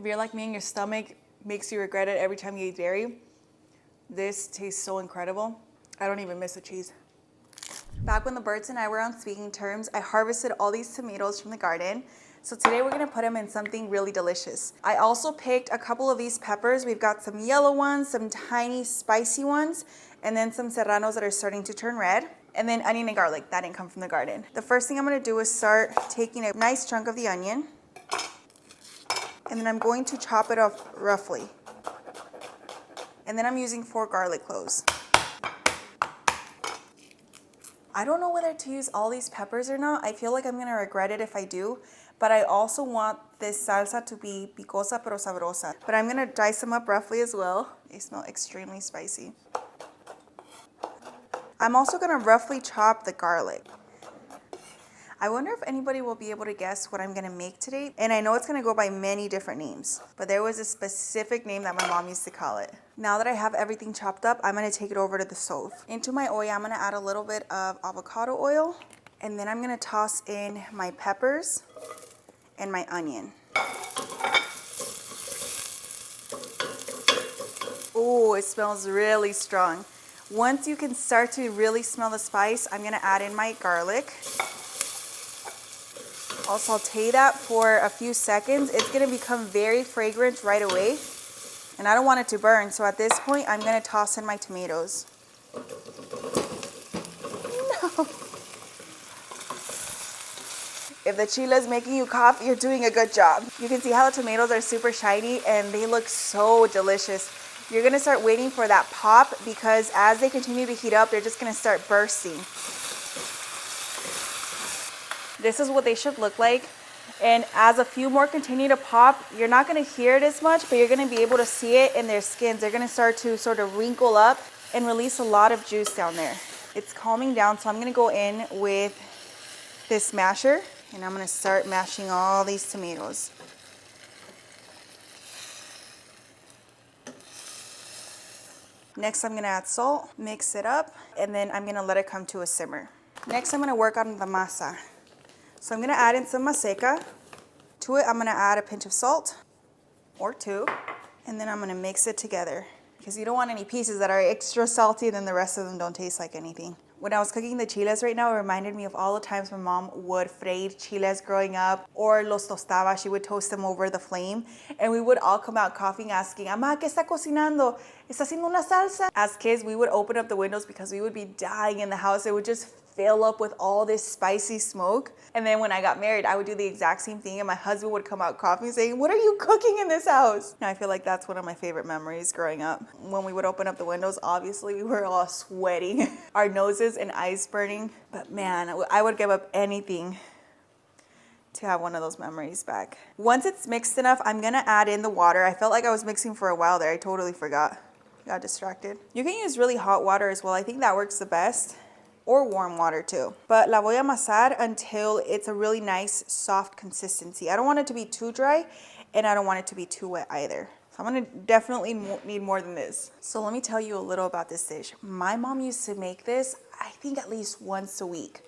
If you're like me and your stomach makes you regret it every time you eat dairy, this tastes so incredible. I don't even miss the cheese. Back when the birds and I were on speaking terms, I harvested all these tomatoes from the garden. So today we're gonna put them in something really delicious. I also picked a couple of these peppers. We've got some yellow ones, some tiny spicy ones, and then some serranos that are starting to turn red. And then onion and garlic, that didn't come from the garden. The first thing I'm gonna do is start taking a nice chunk of the onion, and then I'm going to chop it off roughly. And then I'm using 4 garlic cloves. I don't know whether to use all these peppers or not. I feel like I'm gonna regret it if I do, but I also want this salsa to be picosa pero sabrosa. But I'm gonna dice them up roughly as well. They smell extremely spicy. I'm also gonna roughly chop the garlic. I wonder if anybody will be able to guess what I'm gonna make today. And I know it's gonna go by many different names, but there was a specific name that my mom used to call it. Now that I have everything chopped up, I'm gonna take it over to the stove. Into my oil, I'm gonna add a little bit of avocado oil, and then I'm gonna toss in my peppers and my onion. Oh, it smells really strong. Once you can start to really smell the spice, I'm gonna add in my garlic. I'll saute that for a few seconds. It's gonna become very fragrant right away. And I don't want it to burn, so at this point, I'm gonna toss in my tomatoes. No. If the chile is making you cough, you're doing a good job. You can see how the tomatoes are super shiny and they look so delicious. You're gonna start waiting for that pop because as they continue to heat up, they're just gonna start bursting. This is what they should look like. And as a few more continue to pop, you're not gonna hear it as much, but you're gonna be able to see it in their skins. They're gonna start to sort of wrinkle up and release a lot of juice down there. It's calming down, so I'm gonna go in with this masher and I'm gonna start mashing all these tomatoes. Next, I'm gonna add salt, mix it up, and then I'm gonna let it come to a simmer. Next, I'm gonna work on the masa. So I'm gonna add in some maseca. To it, I'm gonna add a pinch of salt, or 2, and then I'm gonna mix it together because you don't want any pieces that are extra salty and then the rest of them don't taste like anything. When I was cooking the chiles right now, it reminded me of all the times my mom would freír chiles growing up, or los tostaba. She would toast them over the flame, and we would all come out coughing, asking, "Amá, ¿qué está cocinando? ¿Está haciendo una salsa?" As kids, we would open up the windows because we would be dying in the house. It would just fill up with all this spicy smoke. And then when I got married, I would do the exact same thing, and my husband would come out coughing saying, "What are you cooking in this house?" And I feel like that's one of my favorite memories growing up. When we would open up the windows, obviously we were all sweating, our noses and eyes burning. But man, I would give up anything to have one of those memories back. Once it's mixed enough, I'm gonna add in the water. I felt like I was mixing for a while there. I totally forgot. Got distracted. You can use really hot water as well. I think that works the best. Or warm water too. But la voy a amasar until it's a really nice soft consistency. I don't want it to be too dry and I don't want it to be too wet either. So I'm gonna definitely need more than this. So let me tell you a little about this dish. My mom used to make this, I think at least once a week.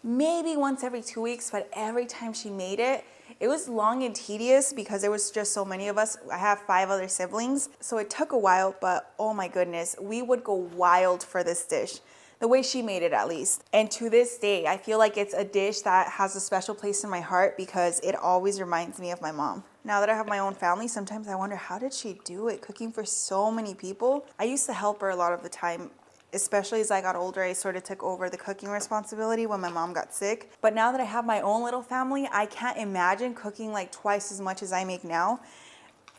Maybe once every 2 weeks, but every time she made it, it was long and tedious because there was just so many of us. I have 5 other siblings, so it took a while, but oh my goodness, we would go wild for this dish. The way she made it at least. And to this day, I feel like it's a dish that has a special place in my heart because it always reminds me of my mom. Now that I have my own family, sometimes I wonder, how did she do it, cooking for so many people? I used to help her a lot of the time, especially as I got older. I sort of took over the cooking responsibility when my mom got sick. But now that I have my own little family, I can't imagine cooking like twice as much as I make now.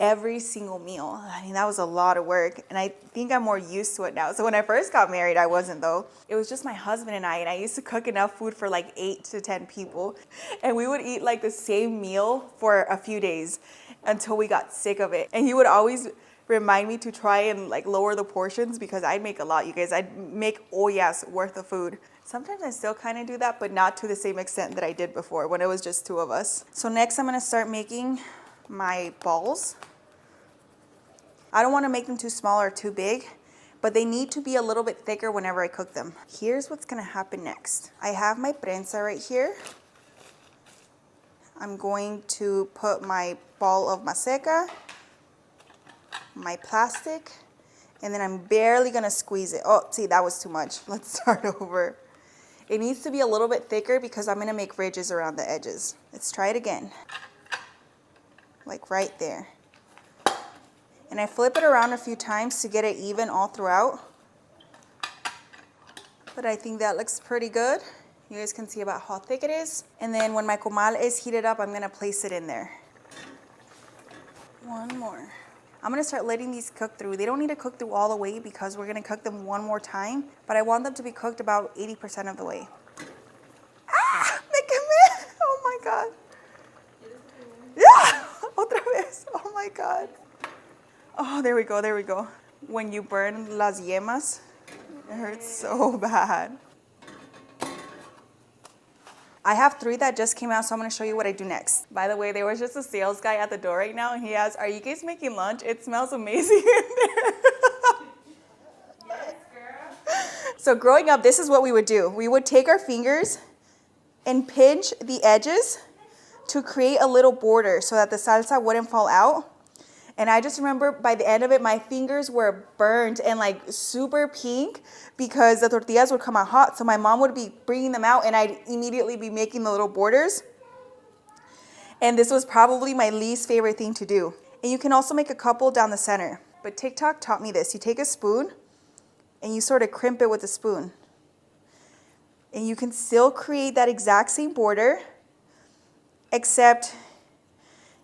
Every single meal. I mean, that was a lot of work, and I think I'm more used to it now. So when I first got married, I wasn't though. It was just my husband and I used to cook enough food for like 8 to 10 people, and we would eat like the same meal for a few days until we got sick of it. And he would always remind me to try and like lower the portions because I'd make a lot, you guys. I'd make ollas worth of food. Sometimes I still kind of do that, but not to the same extent that I did before when it was just 2 of us. So next I'm gonna start making my balls. I don't want to make them too small or too big, but they need to be a little bit thicker whenever I cook them. Here's what's going to happen next. I have my prensa right here. I'm going to put my ball of maseca, my plastic, and then I'm barely gonna squeeze it. Oh, see, that was too much. Let's start over. It needs to be a little bit thicker because I'm gonna make ridges around the edges. Let's try it again. Like right there. And I flip it around a few times to get it even all throughout. But I think that looks pretty good. You guys can see about how thick it is. And then when my comal is heated up, I'm gonna place it in there. One more. I'm gonna start letting these cook through. They don't need to cook through all the way because we're gonna cook them one more time, but I want them to be cooked about 80% of the way. Ah, me quemé. Oh my God. Yeah, otra vez. Oh my God. Oh, there we go, there we go. When you burn las yemas, it hurts so bad. I have 3 that just came out, so I'm gonna show you what I do next. By the way, there was just a sales guy at the door right now, and he asked, "Are you guys making lunch? It smells amazing in there." Yes, girl. So growing up, this is what we would do. We would take our fingers and pinch the edges to create a little border so that the salsa wouldn't fall out. And I just remember by the end of it, my fingers were burned and like super pink because the tortillas would come out hot. So my mom would be bringing them out and I'd immediately be making the little borders. And this was probably my least favorite thing to do. And you can also make a couple down the center. But TikTok taught me this. You take a spoon and you sort of crimp it with a spoon. And you can still create that exact same border, except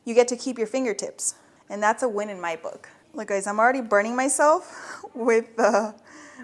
you get to keep your fingertips. And that's a win in my book. Look guys, I'm already burning myself with the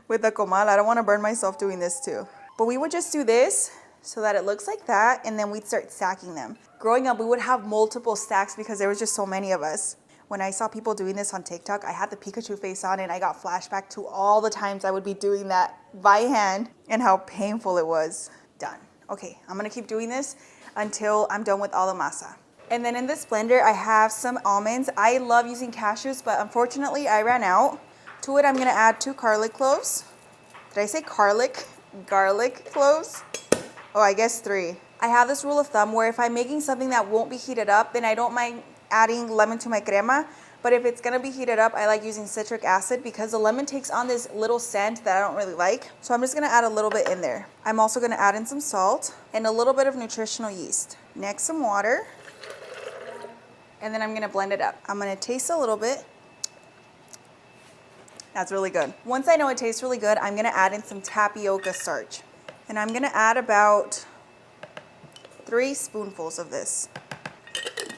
comal. I don't want to burn myself doing this too. But we would just do this so that it looks like that, and then we'd start stacking them. Growing up, we would have multiple stacks because there was just so many of us. When I saw people doing this on TikTok, I had the Pikachu face on and I got flashback to all the times I would be doing that by hand and how painful it was. Done. Okay, I'm gonna keep doing this until I'm done with all the masa. And then in this blender, I have some almonds. I love using cashews, but unfortunately I ran out. To it, I'm gonna add 2 garlic cloves. Did I say garlic? Garlic cloves? Oh, I guess 3. I have this rule of thumb where if I'm making something that won't be heated up, then I don't mind adding lemon to my crema. But if it's gonna be heated up, I like using citric acid because the lemon takes on this little scent that I don't really like. So I'm just gonna add a little bit in there. I'm also gonna add in some salt and a little bit of nutritional yeast. Next, some water. And then I'm gonna blend it up. I'm gonna taste a little bit. That's really good. Once I know it tastes really good, I'm gonna add in some tapioca starch. And I'm gonna add about 3 spoonfuls of this.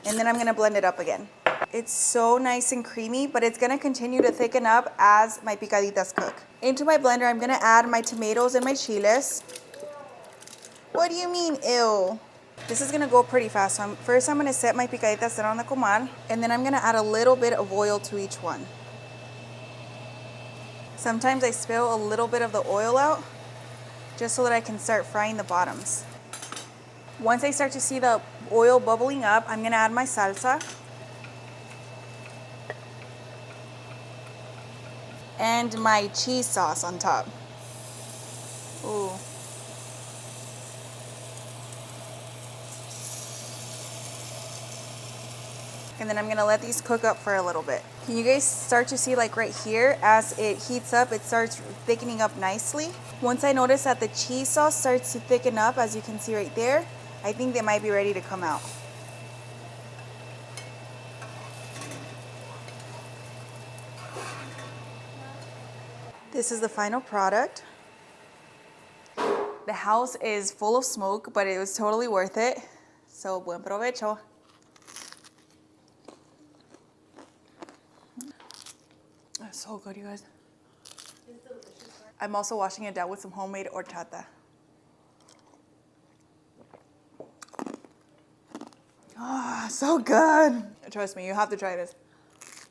And then I'm gonna blend it up again. It's so nice and creamy, but it's gonna continue to thicken up as my picaditas cook. Into my blender, I'm gonna add my tomatoes and my chiles. What do you mean, ew? This is gonna go pretty fast. So first I'm gonna set my picaditas down on the comal, and then I'm gonna add a little bit of oil to each one. Sometimes I spill a little bit of the oil out, just so that I can start frying the bottoms. Once I start to see the oil bubbling up, I'm gonna add my salsa. And my cheese sauce on top. Ooh. And then I'm gonna let these cook up for a little bit. Can you guys start to see, like right here, as it heats up, it starts thickening up nicely. Once I notice that the cheese sauce starts to thicken up, as you can see right there, I think they might be ready to come out. This is the final product. The house is full of smoke, but it was totally worth it. So, buen provecho. That's so good, you guys. I'm also washing it down with some homemade horchata. Ah, so good. Trust me, you have to try this.